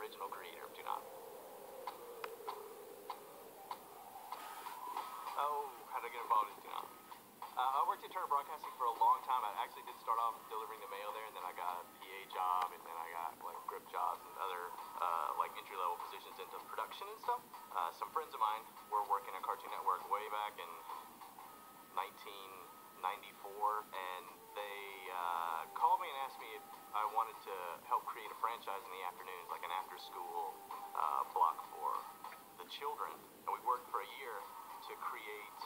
original creator of Toonami. Oh, how did I get involved in Toonami? I worked at Turner Broadcasting for a long time. I actually did start off delivering the mail there, and then I got a PA job, and then I got like grip jobs and other like entry-level positions into production and stuff. Some friends of mine were working at Cartoon Network way back in 1994, and they called me and asked me if I wanted to help create a franchise in the afternoons, like an after-school block for the children. And we worked for a year to create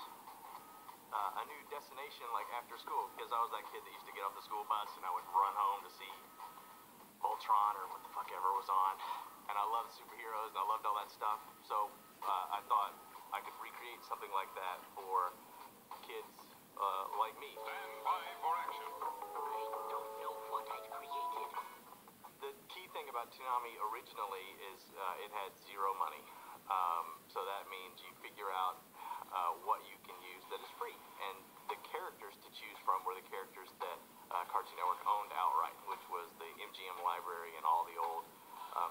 a new destination, like after school, because I was that kid that used to get off the school bus and I would run home to see Voltron or what the fuck ever was on. And I loved superheroes and I loved all that stuff. So I thought I could recreate something like that for kids like me. Stand by for action. I don't know what I created. The key thing about Toonami originally is it had zero money. So that means you figure out what you can use that is free. And the characters to choose from were the characters that Cartoon Network owned outright, which was the MGM library and all the old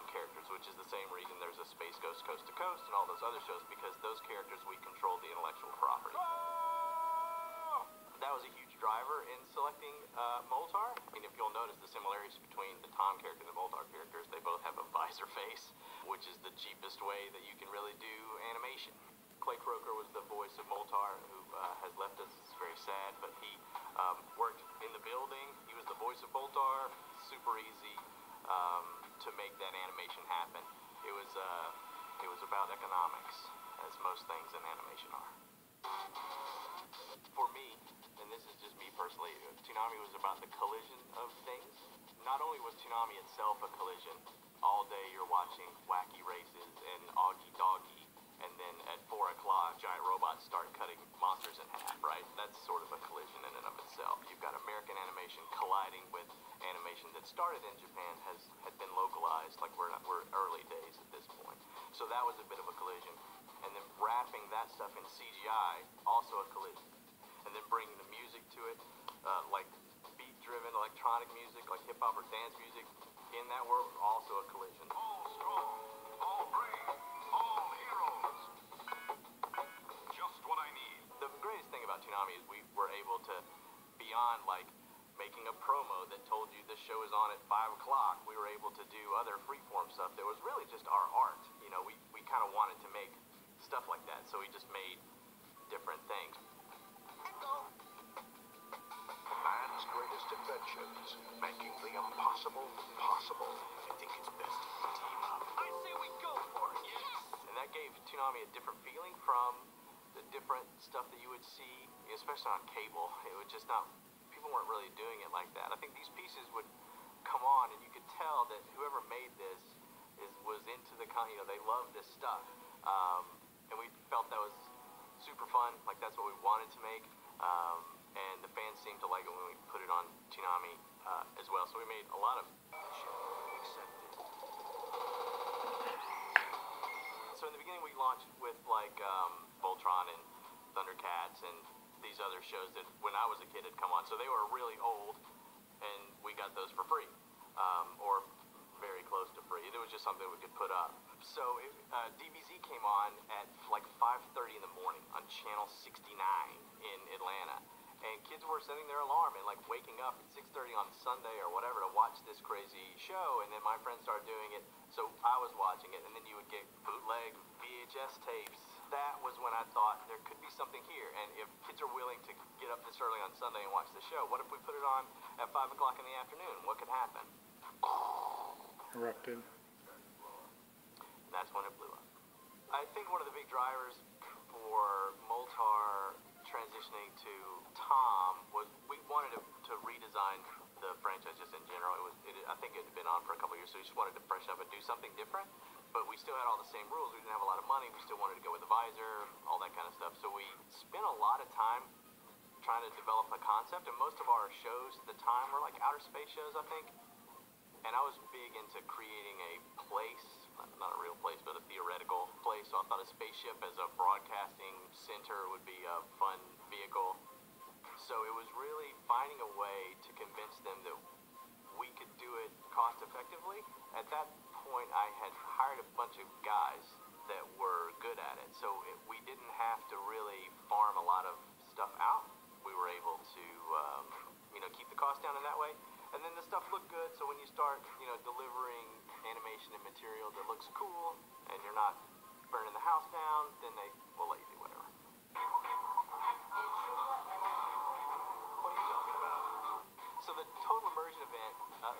characters, which is the same reason there's a Space Ghost Coast to Coast and all those other shows, because those characters we controlled the intellectual property. That was a huge driver in selecting Moltar. I mean, if you'll notice the similarities between the Tom character and the Moltar characters, they both have a visor face, which is the cheapest way that you can really do animation. Clay Croker was the voice of Moltar, who has left us. It's very sad, but he worked in the building. He was the voice of Moltar. Super easy to make that animation happen. It was about economics, as most things in animation are. For me, and this is just me personally, Toonami was about the collision of things. Not only was Toonami itself a collision, all day you're watching wacky races and Augie Doggy, and then at 4 o'clock, giant robots start cutting monsters in half, right? That's sort of a collision in and of itself. You've got American animation colliding with animation that started in Japan, had been localized, like we're early days at this point. So that was a bit of a collision. And then wrapping that stuff in CGI, also a collision. And then bringing the music to it, like beat-driven electronic music, like hip-hop or dance music, in that world, also a collision. All strong, all brave, all heroes. Just what I need. The greatest thing about Toonami is we were able to, beyond like making a promo that told you this show is on at 5 o'clock, we were able to do other freeform stuff that was really just our art. You know, we kind of wanted to make stuff like that, so we just made different things. Man's greatest inventions, making the impossible possible. I think it's best to team up. I say we go for it. Yes! And that gave Toonami a different feeling from the different stuff that you would see, especially on cable. It was just not, people weren't really doing it like that. I think these pieces would come on, and you could tell that whoever made this was into the kind, you know, they loved this stuff. And we felt that was super fun, like that's what we wanted to make. And the fans seemed to like it when we put it on Toonami as well. So we made a lot of accepted. So in the beginning we launched with like Voltron and Thundercats and these other shows that when I was a kid had come on. So they were really old, and we got those for free, or very close to free. It was just something we could put up. So DBZ came on at like 5:30 in the morning on channel 69 in Atlanta. And kids were setting their alarm and like waking up at 6:30 on Sunday or whatever to watch this crazy show. And then my friends started doing it, so I was watching it. And then you would get bootleg VHS tapes. That was when I thought there could be something here. And if kids are willing to get up this early on Sunday and watch the show, what if we put it on at 5 o'clock in the afternoon? What could happen? Erupted. And that's when it blew up. I think one of the big drivers for Moltar transitioning to Tom was we wanted to redesign the franchise just in general. I think it had been on for a couple of years, so we just wanted to freshen up and do something different. But we still had all the same rules. We didn't have a lot of money. We still wanted to go with the visor, all that kind of stuff. So we spent a lot of time trying to develop a concept, and most of our shows at the time were like outer space shows, I think. And I was big into creating a place, not a real place, but a theoretical place. So I thought a spaceship as a broadcasting center would be a fun vehicle. So it was really finding a way to convince them that we could do it cost effectively effectively. At that point, I had hired a bunch of guys that were good at it, so we didn't have to really farm a lot of stuff out. We were able to, keep the cost down in that way. And then the stuff looked good, so when you start, delivering animation and material that looks cool, and you're not burning the house down, then they will let you do whatever. What are you talking about? So the total immersion event,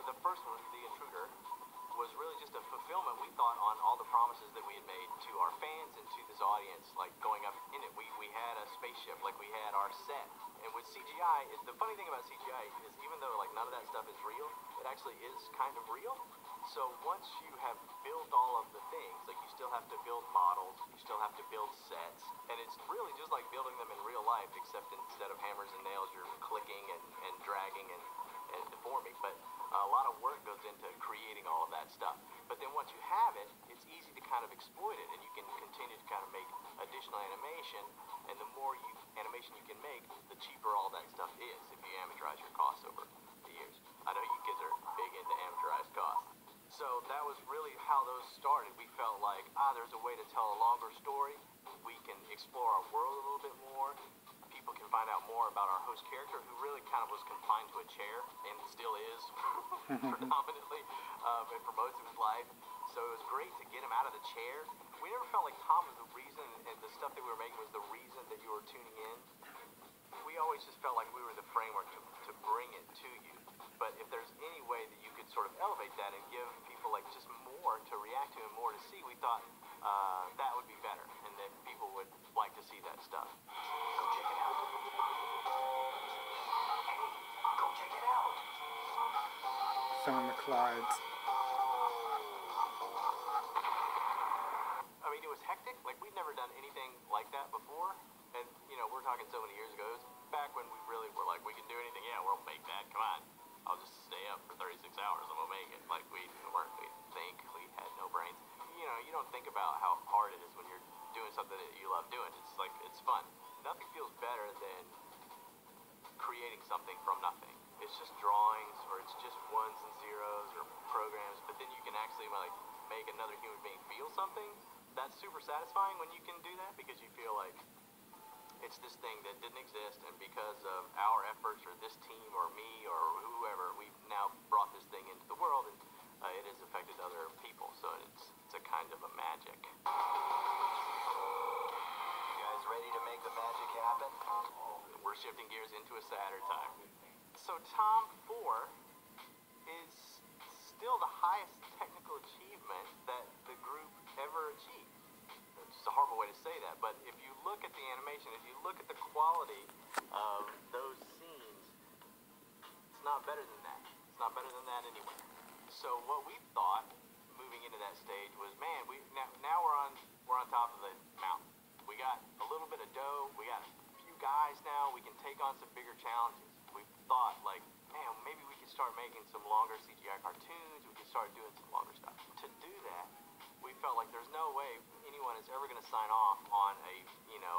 the first one, The Intruder, was really just a fulfillment, we thought, on all the promises that we had made to our fans and to this audience, like going up in it. We had a spaceship, like we had our set. And with CGI, the funny thing about CGI is even though like none of that stuff is real, it actually is kind of real. So once you have built all of the things, like you still have to build models, you still have to build sets, and it's really just like building them in real life, except instead of hammers and nails, you're clicking and dragging and deforming. But a lot of work goes into creating all of that stuff. But then once you have it, it's easy to kind of exploit it, and you can continue to kind of make additional animation, and the more animation you can make, the cheaper all that stuff is if you amateurize your costs over the years. I know you kids are big into amortized costs. So that was really how those started. We felt like, there's a way to tell a longer story. We can explore our world a little bit more. People can find out more about our host character, who really kind of was confined to a chair, and still is, predominantly, and for most of his life. So it was great to get him out of the chair. We never felt like Tom was the reason, and the stuff that we were making was the reason that you were tuning in. We always just felt like we were the framework to bring it to you. But if there's any way that you could sort of elevate that and give people like just more to react to and more to see, we thought that would be better, and that people would like to see that stuff. Go check it out. Hey, go check it out. Some of the Clydes. I mean, it was hectic. Like, we'd never done anything like that before. And, we're talking so many years ago. It was back when we really were like, we can do anything. Yeah, we'll make that. Come on. I'll just stay up for 36 hours and we'll make it. Like, we had no brains. You don't think about how hard it is when you're doing something that you love doing. It's like, it's fun. Nothing feels better than creating something from nothing. It's just drawings, or it's just ones and zeros or programs, but then you can actually like make another human being feel something. That's super satisfying when you can do that, because you feel like it's this thing that didn't exist, and because of our efforts, or this team, or me, or whoever, we've now brought this thing into the world, and it has affected other people. So it's a kind of a magic. You guys ready to make the magic happen? We're shifting gears into a sadder time. So Tom 4 is still the highest technical achievement that the group ever achieved. It's just a horrible way to say that, but if you look at the animation, if you look at the quality of those scenes, it's not better than that. It's not better than that anywhere. So what we thought moving into that stage was, man, now we're on top of the mountain. We got a little bit of dough. We got a few guys now. We can take on some bigger challenges. We thought, like, man, maybe we could start making some longer CGI cartoons. We could start doing some longer stuff. To do that, we felt like there's no way anyone is ever going to sign off on a,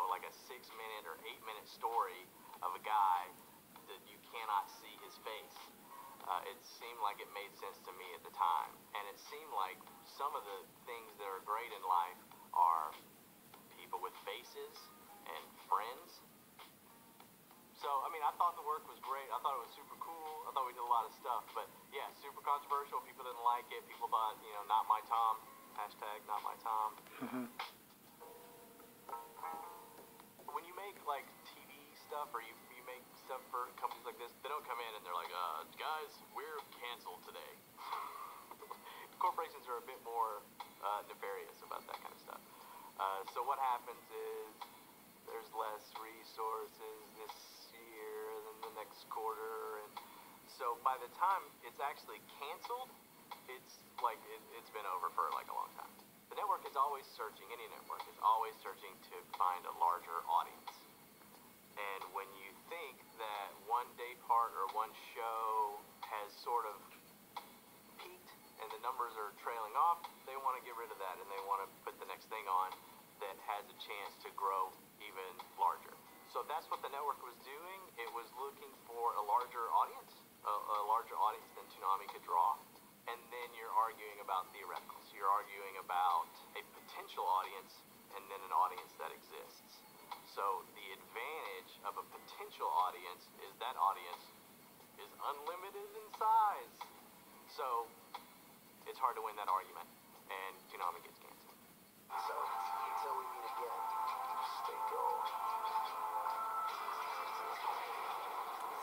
like a 6-minute or 8-minute story of a guy that you cannot see his face. It seemed like it made sense to me at the time. And it seemed like some of the things that are great in life are people with faces and friends. So, I mean, I thought the work was great. I thought it was super cool. I thought we did a lot of stuff. But, yeah, super controversial. People didn't like it. People thought, not my Tom. Hashtag not my Tom. When you make, like, TV stuff, or you make stuff for companies like this, they don't come in and they're like, guys, we're canceled today. Corporations are a bit more nefarious about that kind of stuff. So what happens is there's less resources this year than the next quarter, and so by the time it's actually canceled, it's like it's been over for like a long time. The network is always searching, any network is always searching to find a larger audience. And when you think that one day part or one show has sort of peaked and the numbers are trailing off, they want to get rid of that, and they want to put the next thing on that has a chance to grow even larger. So that's what the network was doing. It was looking for a larger audience than Toonami could draw. And then arguing about theoreticals. You're arguing about a potential audience and then an audience that exists. So the advantage of a potential audience is that audience is unlimited in size. So it's hard to win that argument, and Toonami gets canceled. So, until we meet again, stay gold.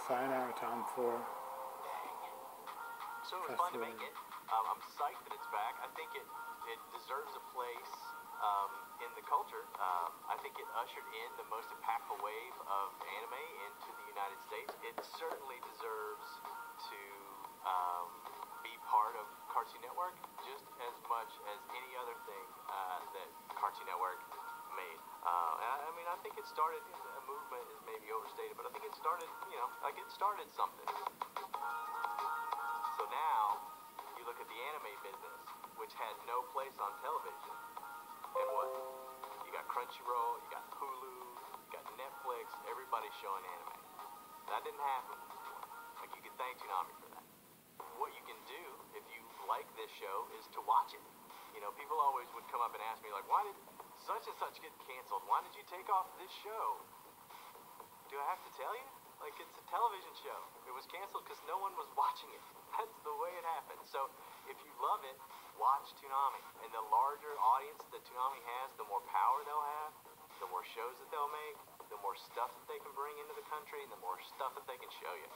Sayonara, Tom 4. So it was fun to make it. I'm psyched that it's back. I think it deserves a place in the culture. I think it ushered in the most impactful wave of anime into the United States. It certainly deserves to be part of Cartoon Network just as much as any other thing that Cartoon Network made. I mean, I think it started, a movement is maybe overstated, but I think it started, it started something. So now, you look at the anime business, which had no place on television, and what? You got Crunchyroll, you got Hulu, you got Netflix, everybody's showing anime. That didn't happen before. Like, you can thank Toonami for that. What you can do, if you like this show, is to watch it. People always would come up and ask me, like, why did such and such get canceled? Why did you take off this show? Do I have to tell you? Like, it's a television show. It was canceled because no one was watching it. That's the way it happened. So, if you love it, watch Toonami. And the larger audience that Toonami has, the more power they'll have, the more shows that they'll make, the more stuff that they can bring into the country, and the more stuff that they can show you.